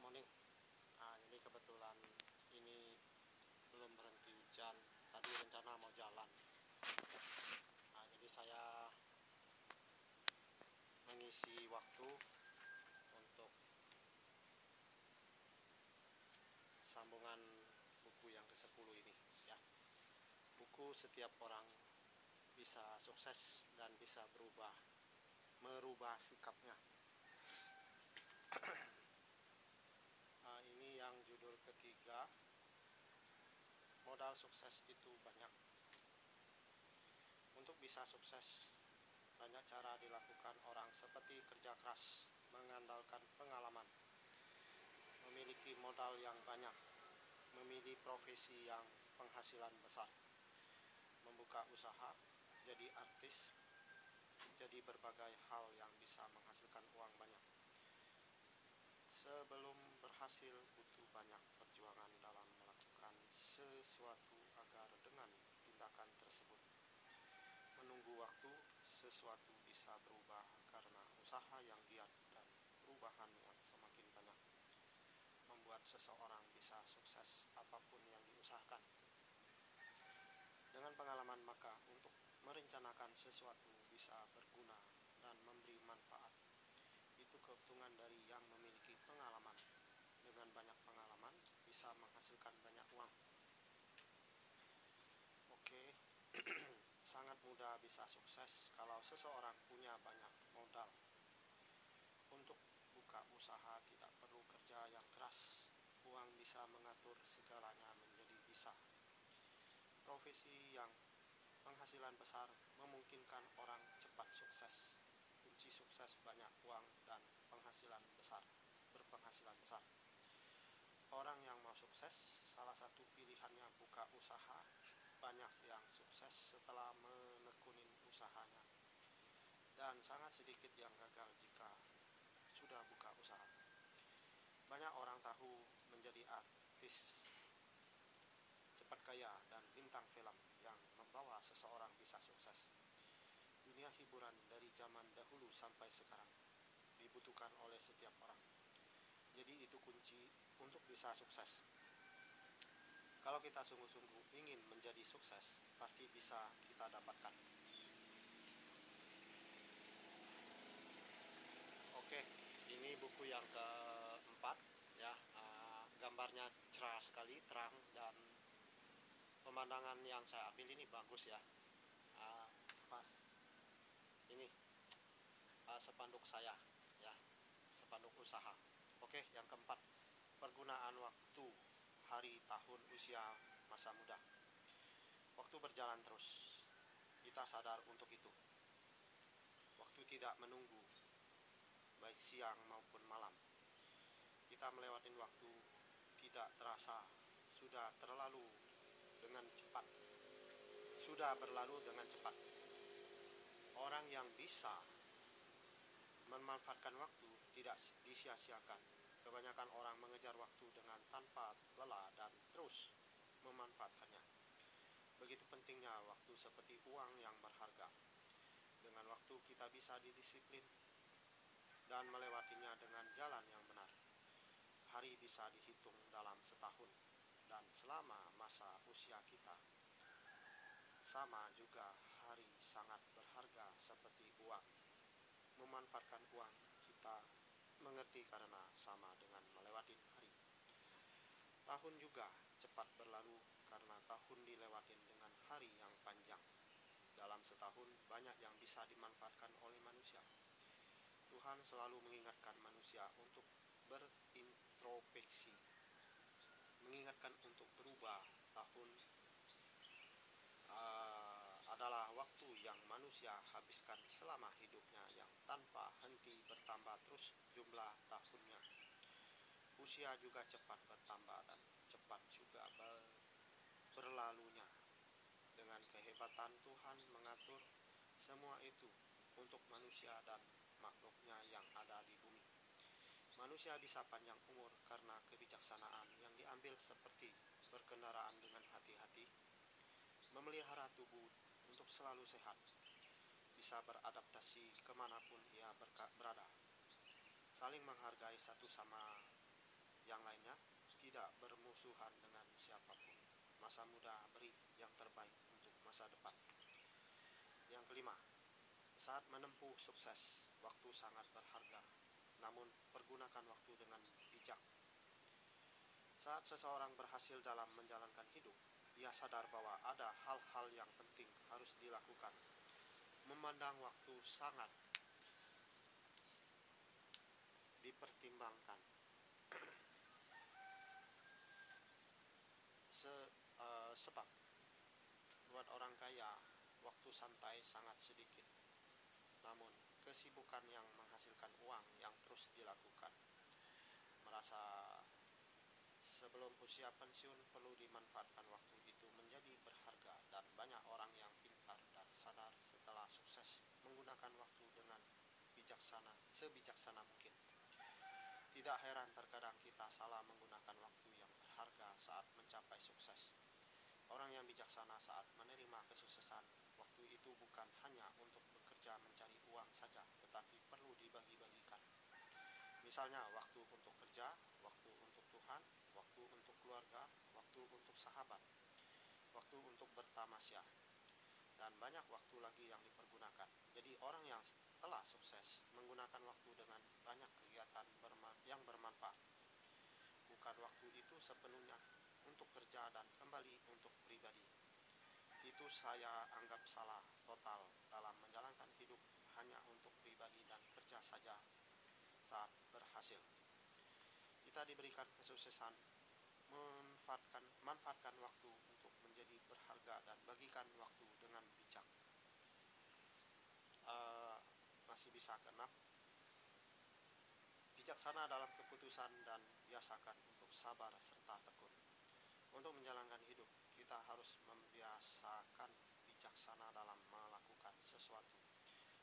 morning. Jadi kebetulan ini belum berhenti hujan. Tadi rencana mau jalan. Jadi saya mengisi waktu untuk sambungan buku yang ke-10 ini ya. Buku Setiap Orang Bisa Sukses dan Bisa merubah sikapnya. Ini yang judul ketiga, modal sukses itu banyak. Untuk bisa sukses, banyak cara dilakukan orang seperti kerja keras, mengandalkan pengalaman, memiliki modal yang banyak, memilih profesi yang penghasilan besar, membuka usaha, jadi artis, jadi berbagai hal yang bisa menghasilkan uang banyak. Sebelum berhasil butuh banyak perjuangan dalam melakukan sesuatu agar dengan tindakan tersebut menunggu waktu sesuatu bisa berubah karena usaha yang giat dan perubahan yang semakin banyak membuat seseorang bisa sukses apapun yang diusahakan. Dengan pengalaman maka untuk merencanakan sesuatu bisa berguna dan memberi manfaat. Itu keuntungan dari yang memiliki pengalaman. Dengan banyak pengalaman bisa menghasilkan banyak uang. Oke. Sangat mudah bisa sukses kalau seseorang punya banyak modal. Untuk buka usaha tidak perlu kerja yang keras. Uang bisa mengatur segalanya menjadi bisa. Profesi yang penghasilan besar memungkinkan orang cepat sukses. Kunci sukses banyak uang dan berpenghasilan besar. Orang yang mau sukses, salah satu pilihannya buka usaha. Banyak yang sukses setelah menekunin usahanya, dan sangat sedikit yang gagal jika sudah buka usaha. Banyak orang tahu menjadi artis, cepat kaya, dan bintang film yang membawa seseorang bisa sukses. Dunia hiburan dari zaman dahulu sampai sekarang dibutuhkan oleh setiap orang. Jadi itu kunci untuk bisa sukses. Kalau kita sungguh-sungguh ingin menjadi sukses, pasti bisa kita dapatkan. Oke, ini buku yang keempat ya. Gambarnya cerah sekali, terang, dan pemandangan yang saya ambil ini bagus ya. Pas ini spanduk saya ya, spanduk usaha. Oke, yang keempat, pergunaan waktu, hari, tahun, usia, masa muda. Waktu berjalan terus, kita sadar untuk itu. Waktu tidak menunggu, baik siang maupun malam. Kita melewati waktu tidak terasa, sudah berlalu dengan cepat. Orang yang bisa memanfaatkan waktu tidak disia-siakan. Kebanyakan orang mengejar waktu dengan tanpa lelah dan terus memanfaatkannya. Begitu pentingnya waktu seperti uang yang berharga. Dengan waktu kita bisa didisiplin dan melewatinya dengan jalan yang benar. Hari bisa dihitung dalam setahun dan selama masa usia kita. Sama juga hari sangat berharga seperti uang. Memanfaatkan uang kita mengerti karena sama dengan melewati hari. Tahun juga cepat berlalu karena tahun dilewatin dengan hari yang panjang. Dalam setahun banyak yang bisa dimanfaatkan oleh manusia. Tuhan selalu mengingatkan manusia untuk berintrospeksi, mengingatkan untuk berubah. Tahun adalah waktu yang manusia habiskan selama hidupnya yang tanpa henti bertambah terus jumlah tahunnya. Usia juga cepat bertambah dan cepat juga berlalunya. Dengan kehebatan Tuhan mengatur semua itu untuk manusia dan makhluknya yang ada di bumi. Manusia bisa panjang umur karena kebijaksanaan yang diambil seperti berkendaraan dengan hati-hati, memelihara tubuh untuk selalu sehat, bisa beradaptasi kemanapun ia berada, saling menghargai satu sama yang lainnya, tidak bermusuhan dengan siapapun. Masa muda beri yang terbaik untuk masa depan. Yang kelima, saat menempuh sukses, waktu sangat berharga. Namun, pergunakan waktu dengan bijak. Saat seseorang berhasil dalam menjalankan hidup, ia sadar bahwa ada hal-hal yang penting harus dilakukan. Memandang waktu sangat dipertimbangkan. Sebab buat orang kaya, waktu santai sangat sedikit. Namun, kesibukan yang menghasilkan uang yang terus dilakukan. Merasa sebelum usia pensiun perlu dimanfaatkan waktu itu menjadi berharga, dan banyak orang yang pintar dan sadar setelah sukses menggunakan waktu dengan sebijaksana mungkin. Tidak heran terkadang kita salah menggunakan waktu yang berharga saat mencapai sukses. Orang yang bijaksana saat menerima kesuksesan, waktu itu bukan hanya untuk bekerja mencari uang saja, tetapi perlu dibagi-bagikan. Misalnya, waktu untuk kerja, waktu untuk Tuhan, waktu untuk keluarga, waktu untuk sahabat, waktu untuk bertamasya, dan banyak waktu lagi yang dipergunakan. Jadi orang yang telah sukses menggunakan waktu dengan banyak kegiatan yang bermanfaat. Bukan waktu itu sepenuhnya untuk kerja dan kembali untuk pribadi. Itu saya anggap salah total dalam menjalankan hidup hanya untuk pribadi dan kerja saja saat berhasil. Kita diberikan kesuksesan, manfaatkan waktu untuk menjadi berharga dan bagikan waktu dengan bijak. Masih bisa keenam, bijaksana dalam keputusan dan biasakan untuk sabar serta tekun. Untuk menjalankan hidup, kita harus membiasakan bijaksana dalam melakukan sesuatu,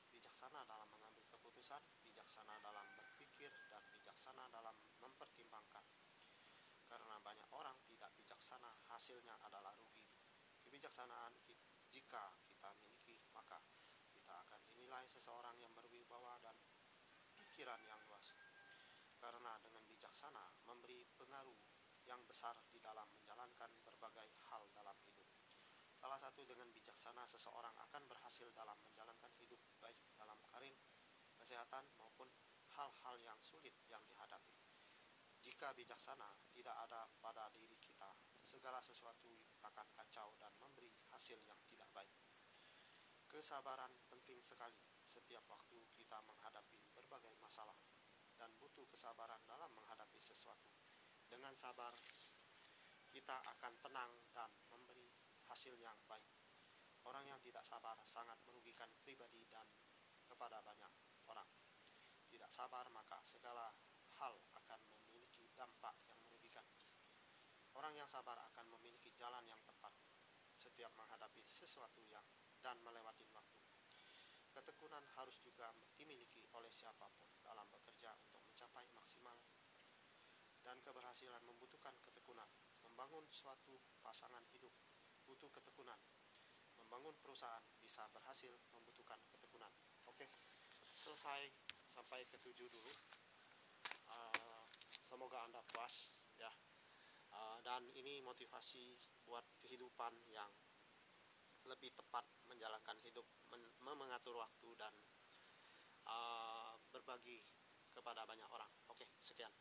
bijaksana dalam mengambil keputusan, bijaksana dalam berpikir, dan bijaksana dalam mempertimbangkan. Karena banyak orang tidak bijaksana, hasilnya adalah rugi. Kebijaksanaan jika kita miliki, maka kita akan dinilai seseorang yang berwibawa dan pikiran yang luas. Karena dengan bijaksana memberi pengaruh yang besar di dalam menjalankan berbagai hal dalam hidup. Salah satu, dengan bijaksana seseorang akan berhasil dalam menjalankan hidup, baik dalam karir, kesehatan, maupun hal-hal yang sulit yang dihadapi. Jika bijaksana tidak ada pada diri kita, segala sesuatu akan kacau dan memberi hasil yang tidak baik. Kesabaran penting sekali. Setiap waktu kita menghadapi berbagai masalah dan butuh kesabaran dalam menghadapi sesuatu. Dengan sabar, kita akan tenang dan memberi hasil yang baik. Orang yang tidak sabar sangat merugikan pribadi dan kepada banyak orang. Tidak sabar, maka segala hal akan memiliki dampak yang merugikan. Orang yang sabar akan memiliki jalan yang tepat setiap menghadapi sesuatu dan melewati waktu. Ketekunan harus juga dimiliki oleh siapapun dalam bekerja untuk mencapai maksimal, dan keberhasilan membutuhkan ketekunan. Membangun suatu pasangan hidup butuh ketekunan. Membangun perusahaan bisa berhasil membutuhkan ketekunan. Oke, selesai sampai ke-7 dulu. Semoga Anda puas ya. Dan ini motivasi buat kehidupan yang lebih tepat menjalankan hidup, mengatur waktu, dan berbagi kepada banyak orang. Oke, sekian.